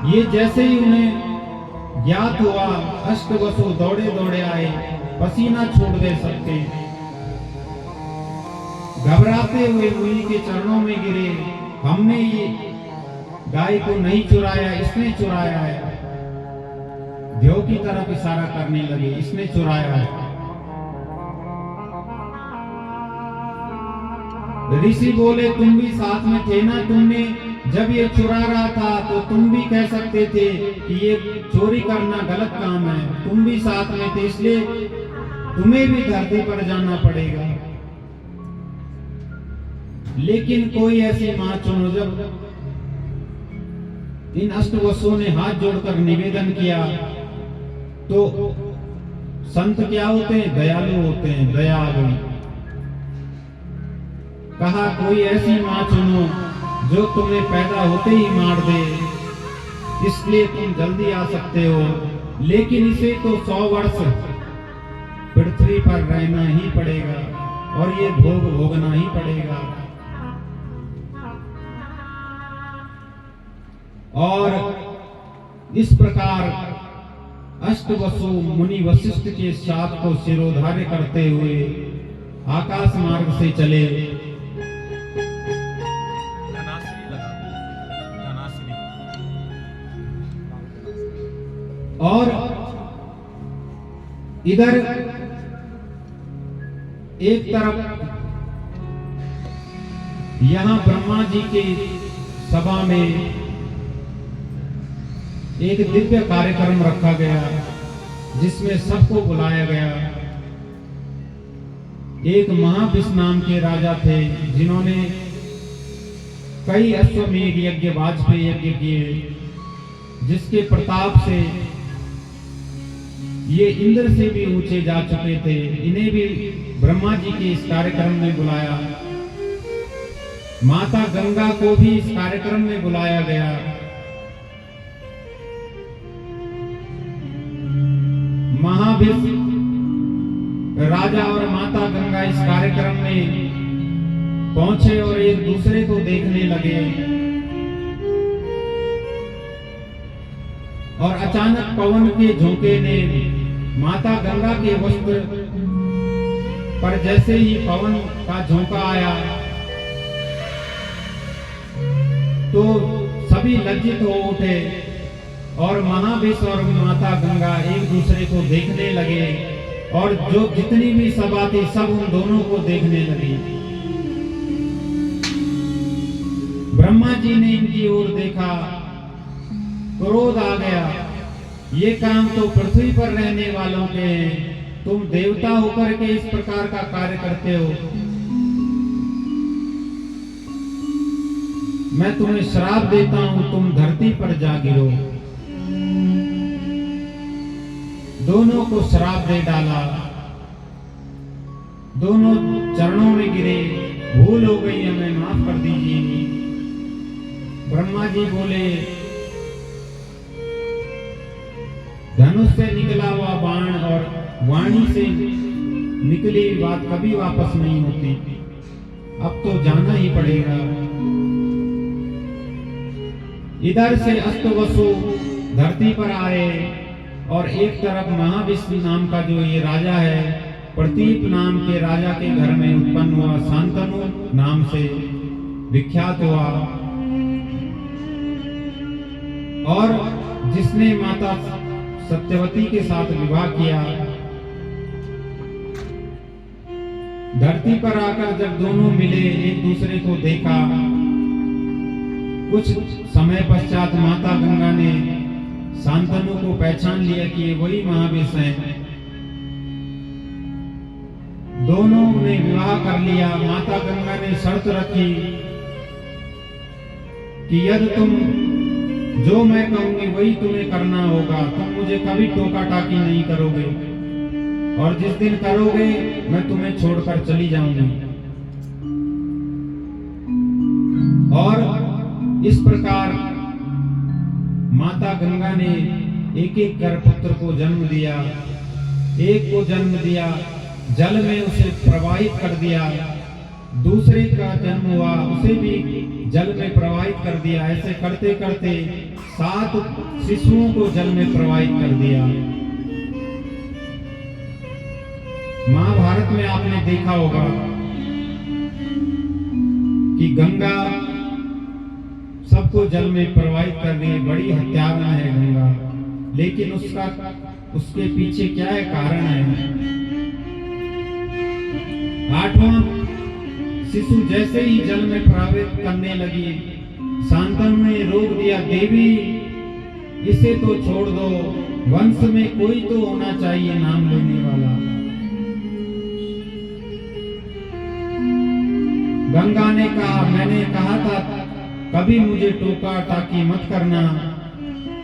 ये जैसे ही उन्हें ज्ञात हुआ, अष्टवसु दौड़े दौड़े आए, पसीना छोड़ गए सबके। घबराते हुए मुनि के चरणों में गिरे, हमने ये गाय को नहीं चुराया, इसने चुराया है। देव की तरफ इशारा करने लगे, इसने चुराया है। ऋषि बोले, तुम भी साथ में थे ना, तुमने जब ये चुरा रहा था तो तुम भी कह सकते थे कि ये चोरी करना गलत काम है। तुम भी साथ में थे, इसलिए तुम्हें भी धरती पर जाना पड़ेगा। लेकिन कोई ऐसी मां चुनो। जब इन अष्टवसुओं ने हाथ जोड़कर निवेदन किया तो संत क्या होते हैं? दयालु होते हैं, दया आ गई। कहा, कोई ऐसी मां चुनो जो तुम्हें पैदा होते ही मार दे, इसलिए तुम जल्दी आ सकते हो। लेकिन इसे तो 100 वर्ष पृथ्वी पर रहना ही पड़ेगा और ये भोग भोगना ही पड़ेगा। और इस प्रकार अष्टवसु मुनि वशिष्ठ के शाप को शिरोधार्य करते हुए आकाश मार्ग से चले। और इधर एक तरफ यहां ब्रह्मा जी की सभा में एक दिव्य कार्यक्रम रखा गया, जिसमें सबको बुलाया गया। एक महाविष नाम के राजा थे, जिन्होंने कई अश्वमेध यज्ञ, वाजपेयी यज्ञ किए, जिसके प्रताप से ये इंद्र से भी ऊंचे जा चुके थे। इन्हें भी ब्रह्मा जी के इस कार्यक्रम में बुलाया। माता गंगा को भी इस कार्यक्रम में बुलाया गया। महाविष राजा और माता गंगा इस कार्यक्रम में पहुंचे और एक दूसरे को देखने लगे। और अचानक पवन के झोंके ने माता गंगा के वस्त्र पर जैसे ही पवन का झोंका आया तो सभी लज्जित हो उठे और महाविष और माता गंगा एक दूसरे को देखने लगे। और जो जितनी भी सभा थी सब उन दोनों को देखने लगी। ब्रह्मा जी ने इनकी ओर देखा, क्रोध आ गया। ये काम तो पृथ्वी पर रहने वालों के हैं, तुम देवता होकर के इस प्रकार का कार्य करते हो। मैं तुम्हें श्राप देता हूं, तुम धरती पर जा गिरो। दोनों को श्राप दे डाला। दोनों चरणों में गिरे, भूल हो गई, हमें माफ कर दीजिए। ब्रह्मा जी बोले, धनुष से निकला हुआ बाण और वाणी से निकली बात कभी वापस नहीं होती। अब तो जाना ही पड़ेगा। इधर से अष्टवसु धरती पर आए और एक तरफ महाविष नाम का जो ये राजा है, प्रतीप नाम के राजा के घर में उत्पन्न हुआ, शांतनु नाम से विख्यात हुआ, और जिसने माता सत्यवती के साथ विवाह किया। धरती पर आकर जब दोनों मिले, एक दूसरे को देखा, कुछ समय पश्चात माता गंगा ने शांतनु को पहचान लिया कि ये वही महाविष है। दोनों ने विवाह कर लिया। माता गंगा ने शर्त रखी कि यदि तुम जो मैं कहूंगी वही तुम्हें करना होगा, तुम मुझे कभी टोका टाकी नहीं करोगे, और जिस दिन करोगे मैं तुम्हें छोड़कर चली जाऊंगी। और इस प्रकार माता गंगा ने एक एक कर पुत्र को जन्म दिया। एक को जन्म दिया, जल में उसे प्रवाहित कर दिया। दूसरे का जन्म हुआ, उसे भी जल में प्रवाहित कर दिया। ऐसे करते करते 7 शिशुओं को जल में प्रवाहित कर दिया। महाभारत में आपने देखा होगा कि गंगा सबको जल में प्रवाहित कर रही है, बड़ी हत्यारा है गंगा। लेकिन उसके पीछे क्या है, कारण है। 8वां शिशु जैसे ही जल में प्रवाहित करने लगी, शांतनु ने रोक दिया, देवी इसे तो छोड़ दो, वंश में कोई तो होना चाहिए नाम लेने वाला। गंगा ने कहा, मैंने कहा था कभी मुझे टोका टाकी मत करना,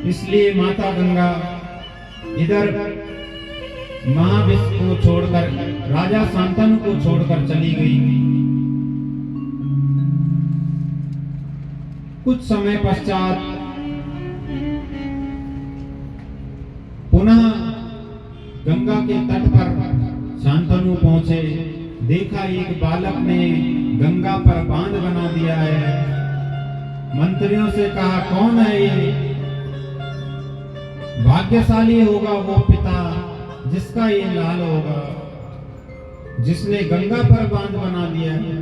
इसलिए माता गंगा इधर महाविष्णु को छोड़कर, राजा शांतनु को छोड़कर चली गई। कुछ समय पश्चात पुनः गंगा के तट पर शांतनु पहुंचे। देखा एक बालक ने गंगा पर बांध बना दिया है। मंत्रियों से कहा, कौन है ये? भाग्यशाली होगा वो पिता जिसका ये लाल होगा, जिसने गंगा पर बांध बना दिया है।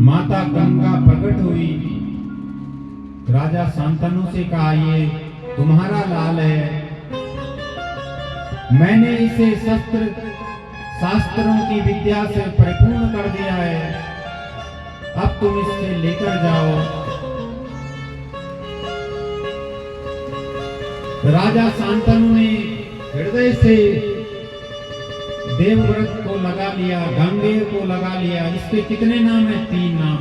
माता गंगा प्रकट हुई, राजा शांतनु से कहा, ये तुम्हारा लाल है, मैंने इसे शास्त्रों की विद्या से परिपूर्ण कर दिया है, अब तुम इसे लेकर जाओ। राजा शांतनु ने हृदय से देवव्रत को लगा लिया, गांगेय को लगा लिया। इसके कितने नाम है? 3 नाम।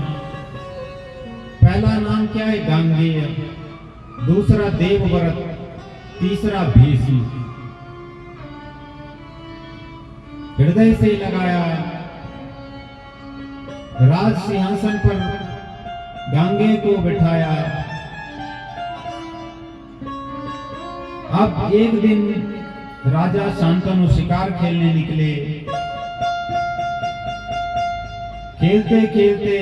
पहला नाम क्या है? गांगेय, दूसरा देवव्रत, तीसरा भीष्म। हृदय से लगाया, राज सिंहासन पर गांगेय को बिठाया। अब एक दिन राजा शांतनु शिकार खेलने निकले। खेलते खेलते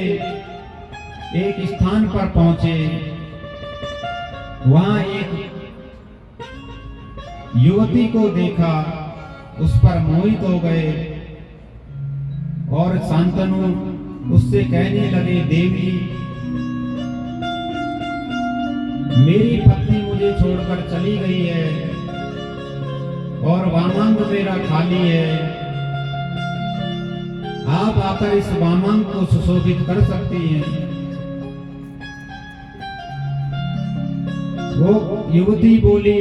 एक स्थान पर पहुंचे। वहां एक युवती को देखा, उस पर मोहित हो गए और शांतनु उससे कहने लगे, देवी मेरी पत्नी मुझे छोड़कर चली गई है और वामांग मेरा खाली है, आप आकर इस वामांग को सुशोभित कर सकती हैं। वो युवती बोली,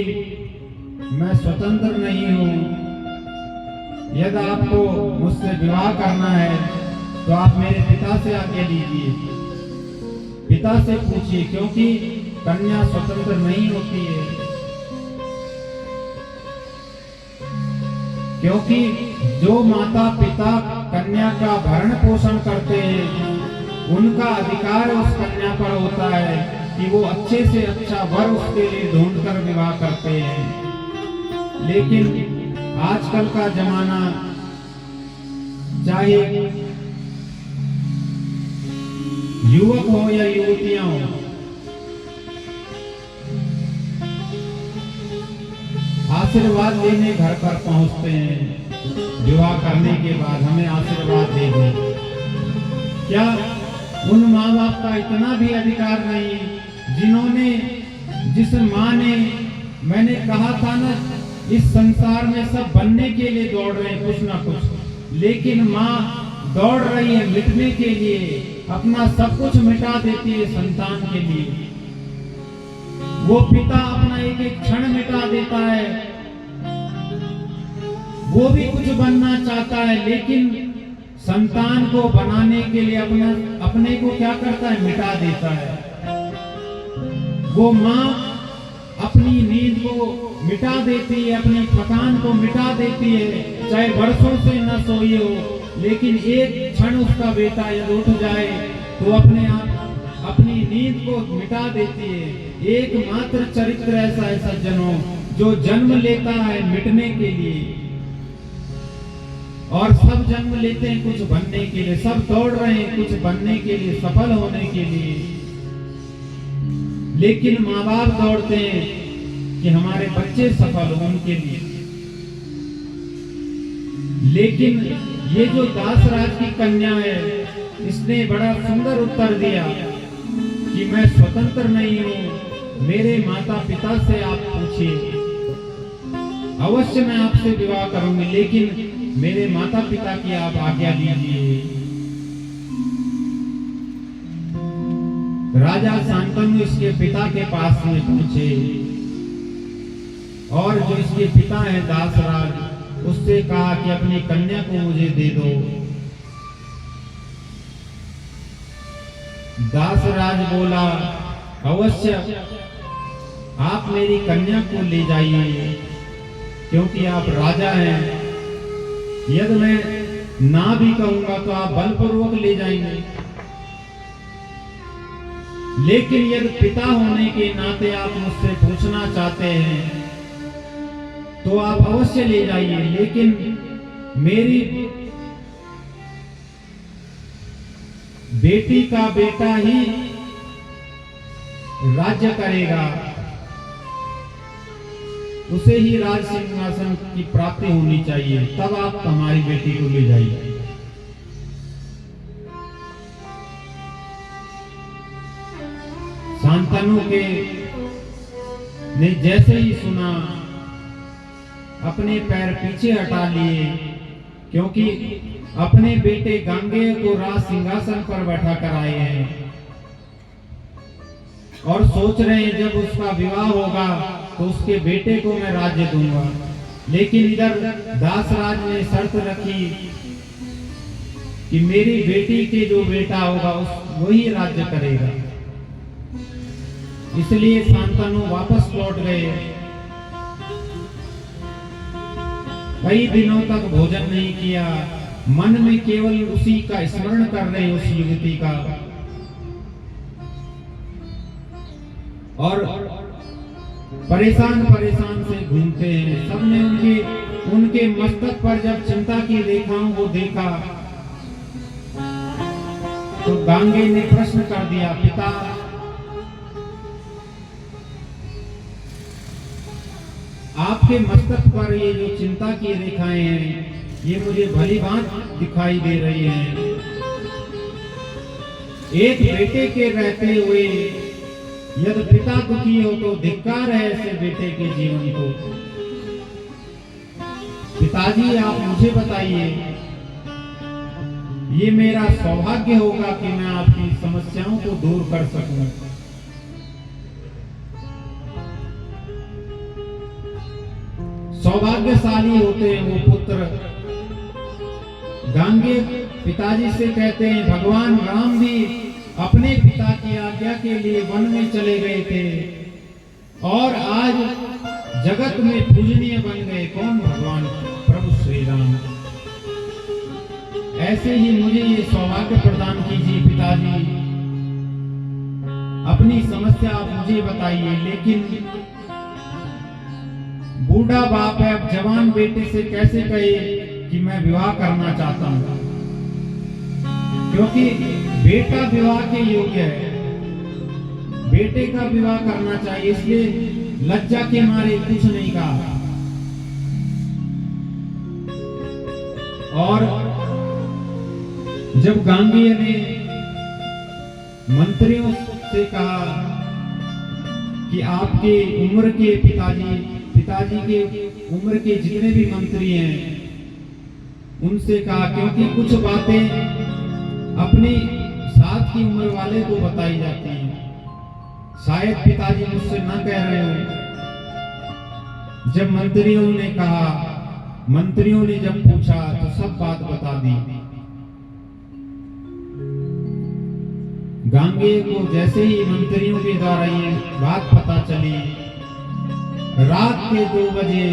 मैं स्वतंत्र नहीं हूं, यदि आपको मुझसे विवाह करना है तो आप मेरे पिता से आज्ञा लीजिए, पिता से पूछिए, क्योंकि कन्या स्वतंत्र नहीं होती है। क्योंकि जो माता पिता कन्या का भरण पोषण करते हैं, उनका अधिकार उस कन्या पर होता है कि वो अच्छे से अच्छा वर उसके लिए ढूंढकर विवाह करते हैं। लेकिन आजकल का जमाना, चाहे युवक हो या युवतियां हो, आशीर्वाद लेने घर पर पहुंचते हैं। विवाह करने के बाद हमें आशीर्वाद दे दें। क्या उन माँ बाप का इतना भी अधिकार नहीं जिन्होंने, जिस माँ ने, मैंने कहा था ना, इस संसार में सब बनने के लिए दौड़ रहे हैं कुछ ना कुछ, लेकिन माँ दौड़ रही है मिटने के लिए, अपना सब कुछ मिटा देती है संतान के लिए। वो पिता अपना एक एक क्षण मिटा देता है, वो भी कुछ बनना चाहता है, लेकिन संतान को बनाने के लिए अपने को क्या करता है? मिटा देता है। वो माँ अपनी नींद को मिटा देती है, अपनी थकान को मिटा देती है, चाहे वर्षों से न सोई हो, लेकिन एक क्षण उसका बेटा यदि उठ जाए तो अपने आप अपनी नींद को मिटा देती है। एकमात्र चरित्र ऐसा है सज्जनों, जो जन्म लेता है मिटने के लिए। और सब जन्म लेते हैं कुछ बनने के लिए, सब दौड़ रहे हैं कुछ बनने के लिए, सफल होने के लिए, लेकिन माँ बाप दौड़ते हैं कि हमारे बच्चे सफल हो उनके लिए। लेकिन ये जो दासराज की कन्या है, इसने बड़ा सुंदर उत्तर दिया कि मैं स्वतंत्र नहीं हूं, मेरे माता पिता से आप पूछिए, अवश्य मैं आपसे विवाह करूंगी, लेकिन मेरे माता पिता की आप आज्ञा दीजिए। राजा शांतनु इसके पिता के पास में पहुंचे और जो इसके पिता हैं दासराज, उससे कहा कि अपनी कन्या को मुझे दे दो। दासराज बोला, अवश्य आप मेरी कन्या को ले जाइए, क्योंकि आप राजा हैं। यदि मैं ना भी कहूंगा तो आप बलपूर्वक ले जाएंगे, लेकिन यदि पिता होने के नाते आप मुझसे पूछना चाहते हैं तो आप अवश्य ले जाइए, लेकिन मेरी बेटी का बेटा ही राज्य करेगा, उसे ही राज सिंहासन की प्राप्ति होनी चाहिए, तब आप हमारी बेटी को ले जाइए। शांतनु के ने जैसे ही सुना, अपने पैर पीछे हटा लिए, क्योंकि अपने बेटे गांगेय को राज सिंहासन पर बैठा कर आए हैं और सोच रहे हैं जब उसका विवाह होगा तो उसके बेटे को मैं राज्य दूंगा। लेकिन इधर दासराज ने शर्त रखी कि मेरी बेटी के जो बेटा होगा वही राज्य करेगा। इसलिए शांतनु वापस लौट गए। कई दिनों तक भोजन नहीं किया, मन में केवल उसी का स्मरण कर रहे उस युवती का, और परेशान परेशान से घूमते हैं। सबने उनके मस्तक पर जब चिंता की रेखाओं को देखा तो गांगे ने प्रश्न कर दिया, पिता आपके मस्तक पर ये जो चिंता की रेखाएं हैं, ये मुझे भली भांत दिखाई दे रही हैं। एक बेटे के रहते हुए यदि पिता दुखी हो तो धिक्कार है ऐसे बेटे के जीवन को। पिताजी आप मुझे बताइए, ये मेरा सौभाग्य होगा कि मैं आपकी समस्याओं को दूर कर सकूं। सौभाग्यशाली होते हैं वो पुत्र। गांगे पिताजी से कहते हैं, भगवान राम भी अपने पिता की आज्ञा के लिए वन में चले गए थे और आज जगत में पूजनीय बन गए। कौन? भगवान प्रभु श्री राम। ऐसे ही मुझे ये सौभाग्य प्रदान कीजिए पिताजी, अपनी समस्या आप मुझे बताइए। लेकिन बूढ़ा बाप है, अब जवान बेटे से कैसे कहे कि मैं विवाह करना चाहता हूं, क्योंकि बेटा विवाह के योग्य है, बेटे का विवाह करना चाहिए। इसलिए लज्जा के मारे कुछ नहीं कहा। और जब गांगेय ने मंत्रियों से कहा कि आपके उम्र के पिताजी के उम्र के जितने भी मंत्री हैं उनसे कहा, क्योंकि कुछ बातें अपनी साथ की उम्र वाले को बताई जाती हैं, शायद पिताजी मुझसे न कह रहे हो। जब मंत्रियों ने जब पूछा तो सब बात बता दी। गांगेय को जैसे ही मंत्रियों के द्वारा ये बात पता चली, रात के 2 बजे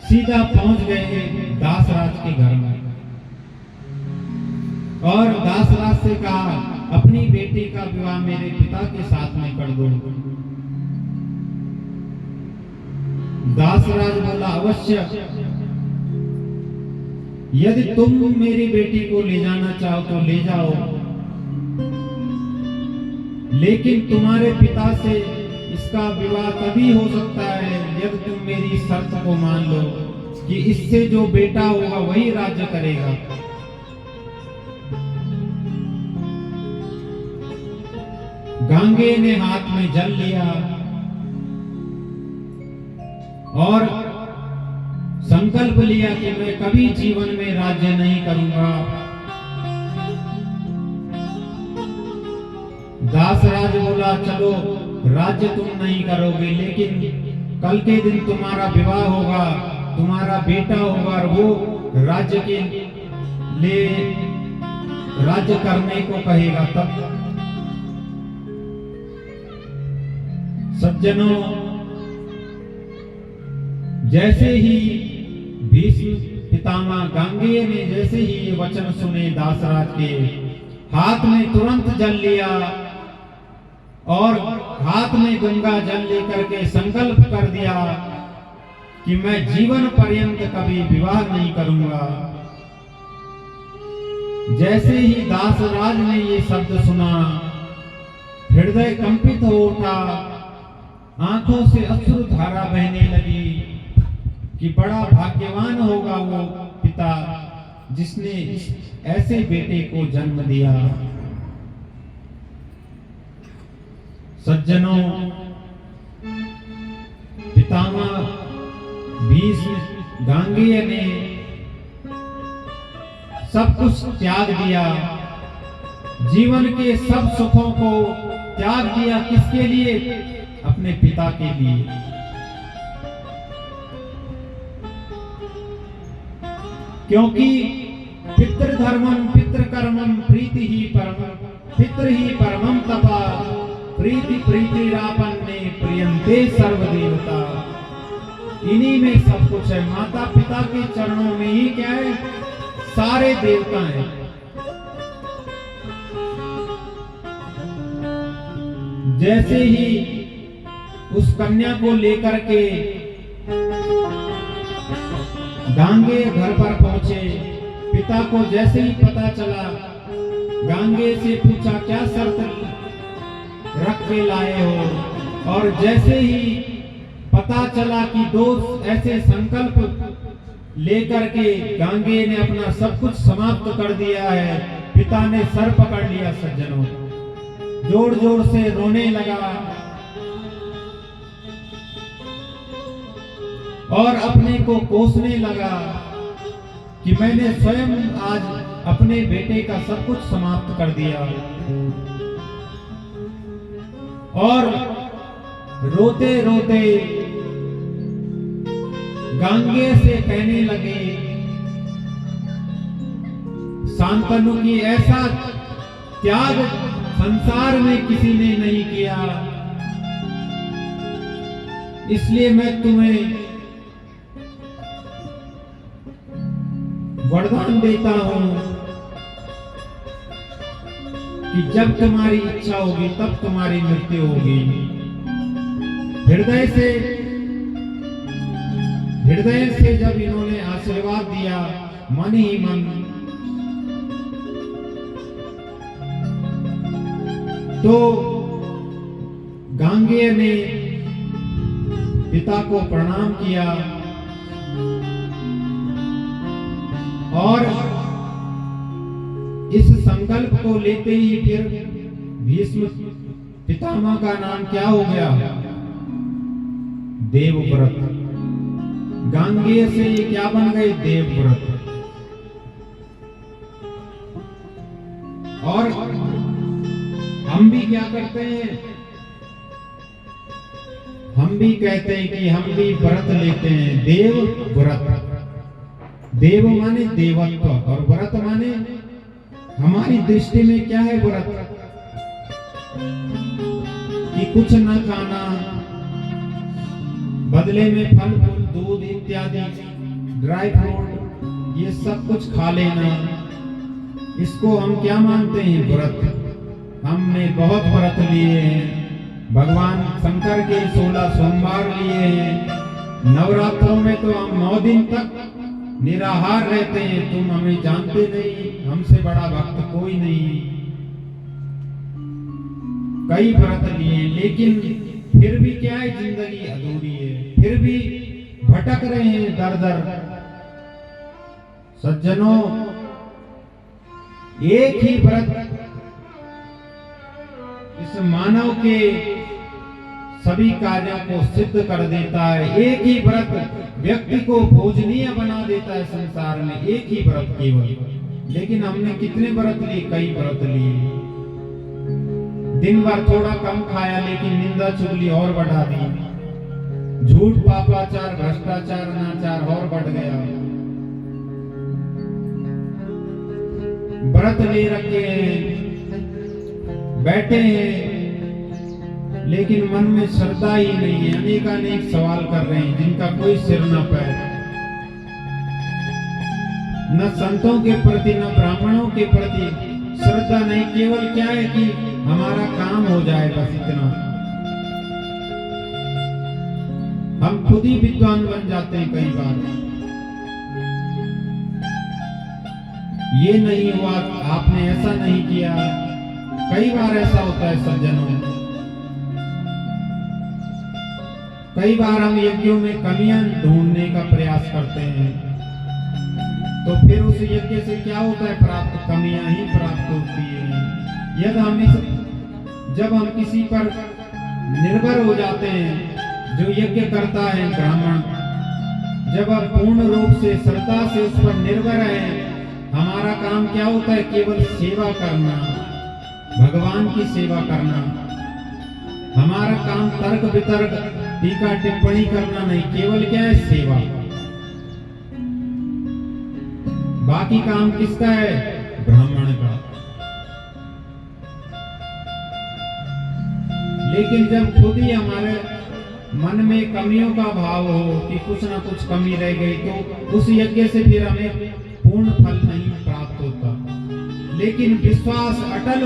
सीधा पहुंच गए दासराज के घर में और दासराज से कहा, अपनी बेटी का विवाह मेरे पिता के साथ में कर दो। दासराज बोला, अवश्य यदि तुम मेरी बेटी को ले जाना चाहो तो ले जाओ, लेकिन तुम्हारे पिता से इसका विवाह तभी हो सकता है यदि तुम मेरी शर्त को मान लो कि इससे जो बेटा होगा वही राज्य करेगा। गांगे ने हाथ में जल लिया और संकल्प लिया कि मैं कभी जीवन में राज्य नहीं करूंगा। दासराज बोला, चलो राज्य तुम नहीं करोगे, लेकिन कल के दिन तुम्हारा विवाह होगा, तुम्हारा बेटा होगा और वो राज्य के लिए राज्य करने को कहेगा। तब सज्जनों, जैसे ही भीष्म पितामह गांगेय ने जैसे ही ये वचन सुने दासराज के, हाथ में तुरंत जल लिया और हाथ में गंगा जल लेकर के संकल्प कर दिया कि मैं जीवन पर्यंत कभी विवाह नहीं करूंगा। जैसे ही दासराज ने ये शब्द सुना, हृदय कंपित हो उठा, आंखों से अश्रु धारा बहने लगी कि बड़ा भाग्यवान होगा वो पिता जिसने ऐसे बेटे को जन्म दिया। सज्जनों, पितामह भीष्म गांगेय ने सब कुछ त्याग दिया, जीवन के सब सुखों को त्याग दिया। किसके लिए? अपने पिता के लिए। क्योंकि पितृधर्मम पितृकर्मम प्रीति ही परमम, पितृ ही परमम तपा, प्रीति प्रीतिरापन्ने प्रियंते सर्वदेवता। इन्हीं में सब कुछ है। माता पिता के चरणों में ही क्या है? सारे देवता हैं। जैसे ही उस कन्या को लेकर के गांगेय घर पर पहुंचे, पिता को जैसे ही पता चला, गांगेय से पूछा क्या शर्त रख के लाए हो, और जैसे ही पता चला कि दो ऐसे संकल्प लेकर के गांगेय ने अपना सब कुछ समाप्त कर दिया है, पिता ने सर पकड़ लिया। सज्जनों, जोर जोर से रोने लगा और अपने को कोसने लगा कि मैंने स्वयं आज अपने बेटे का सब कुछ समाप्त कर दिया। और रोते रोते गांगेय से कहने लगे, शांतनु की ऐसा त्याग संसार में किसी ने नहीं किया, इसलिए मैं तुम्हें वरदान देता हूं कि जब तुम्हारी इच्छा होगी तब तुम्हारी मृत्यु होगी। हृदय से जब इन्होंने आशीर्वाद दिया, मन ही मन, तो गांगेय ने पिता को प्रणाम किया और इस संकल्प को लेते ही फिर भीष्म पितामह का नाम क्या हो गया? देवव्रत। गांगेय से ये क्या बन गए? देवव्रत। और हम भी क्या करते हैं? हम भी कहते हैं कि हम भी व्रत लेते हैं, देवव्रत। देव माने देवत्व और व्रत माने हमारी दृष्टि में क्या है व्रत? कि कुछ न खाना, बदले में फल फूल दूध इत्यादि ड्राई फ्रूट ये सब कुछ खा लेना, इसको हम क्या मानते हैं? व्रत। हमने बहुत व्रत लिए हैं, भगवान शंकर के 16 सोमवार लिए हैं, नवरात्रों में तो हम 9 दिन तक निराहार रहते हैं, तुम हमें जानते नहीं, हमसे बड़ा भक्त कोई नहीं। कई व्रत लिए लेकिन फिर भी क्या है, जिंदगी अधूरी है, फिर भी भटक रहे हैं दर दर। सज्जनों, एक ही व्रत इस मानव के सभी कार्यों को सिद्ध कर देता है। एक ही व्रत व्यक्ति को पूजनीय बना देता है संसार में, एक ही व्रत केवल। लेकिन हमने कितने व्रत लिए? कई व्रत लिए। दिन भर थोड़ा कम खाया लेकिन निंदा चुगली और बढ़ा दी, झूठ पापाचार भ्रष्टाचार अनाचार और बढ़ गया। व्रत ले रखे हैं, बैठे हैं, लेकिन मन में श्रद्धा ही नहीं है। अनेकानेक सवाल कर रहे हैं जिनका कोई सिर न पैर, न संतों के प्रति न ब्राह्मणों के प्रति श्रद्धा नहीं। केवल क्या है कि हमारा काम हो जाए, बस इतना। हम खुद ही विद्वान बन जाते हैं कई बार। ये नहीं हुआ, आपने ऐसा नहीं किया, कई बार ऐसा होता है सज्जनों। कई बार हम यज्ञों में कमियां ढूंढने का प्रयास करते हैं, तो फिर उस यज्ञ से क्या होता है? प्राप्त कमियां ही प्राप्त होती है। जब हम किसी पर निर्भर हो जाते हैं, जो यज्ञ करता है ब्राह्मण, जब हम पूर्ण रूप से श्रद्धा से उस पर निर्भर है, हमारा काम क्या होता है? केवल सेवा करना, भगवान की सेवा करना। हमारा काम तर्क वितर्क टीका टिप्पणी करना नहीं, केवल क्या है? सेवा। बाकी काम किसका है? ब्राह्मण का। लेकिन जब खुद ही हमारे मन में कमियों का भाव हो कि कुछ ना कुछ कमी रह गई, तो उस यज्ञ से फिर हमें पूर्ण फल नहीं प्राप्त होता। लेकिन विश्वास अटल